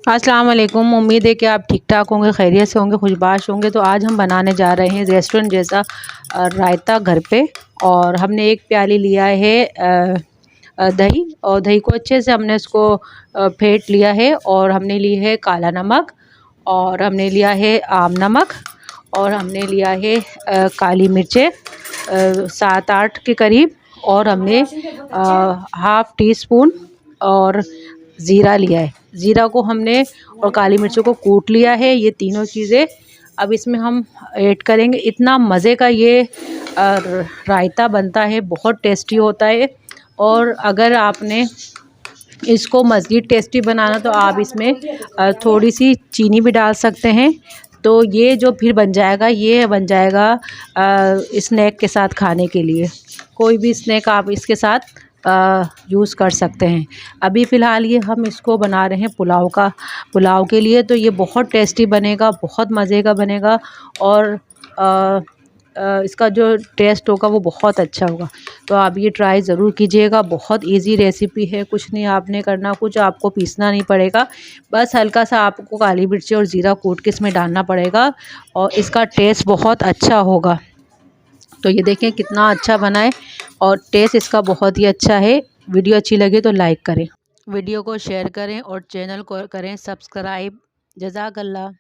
अस्सलाम वालेकुम। उम्मीद है कि आप ठीक ठाक होंगे, खैरियत से होंगे, खुशबाश होंगे। तो आज हम बनाने जा रहे हैं रेस्टोरेंट जैसा रायता घर पे। और हमने एक प्याली लिया है दही, और दही को अच्छे से हमने उसको फेंट लिया है। और हमने ली है काला नमक, और हमने लिया है आम नमक, और हमने लिया है काली मिर्चें 7-8 के करीब, और हमने हाफ़ टी स्पून और ज़ीरा लिया है। ज़ीरा को हमने और काली मिर्चों को कूट लिया है, ये तीनों चीज़ें अब इसमें हम ऐड करेंगे। इतना मज़े का ये रायता बनता है, बहुत टेस्टी होता है। और अगर आपने इसको मज़ीद टेस्टी बनाना तो आप इसमें थोड़ी सी चीनी भी डाल सकते हैं। तो ये जो फिर बन जाएगा, ये बन जाएगा स्नैक के साथ खाने के लिए। कोई भी स्नैक आप इसके साथ यूज़ कर सकते हैं। अभी फ़िलहाल ये हम इसको बना रहे हैं पुलाव के लिए। तो ये बहुत टेस्टी बनेगा, बहुत मज़े का बनेगा। और इसका जो टेस्ट होगा वो बहुत अच्छा होगा। तो आप ये ट्राई ज़रूर कीजिएगा। बहुत इजी रेसिपी है, कुछ नहीं आपने करना, कुछ आपको पीसना नहीं पड़ेगा। बस हल्का सा आपको काली मिर्ची और ज़ीरा कूट के इसमें डालना पड़ेगा, और इसका टेस्ट बहुत अच्छा होगा। तो ये देखें कितना अच्छा बना है, और टेस्ट इसका बहुत ही अच्छा है। वीडियो अच्छी लगे तो लाइक करें, वीडियो को शेयर करें, और चैनल को करें सब्सक्राइब। जज़ाकल्लाह।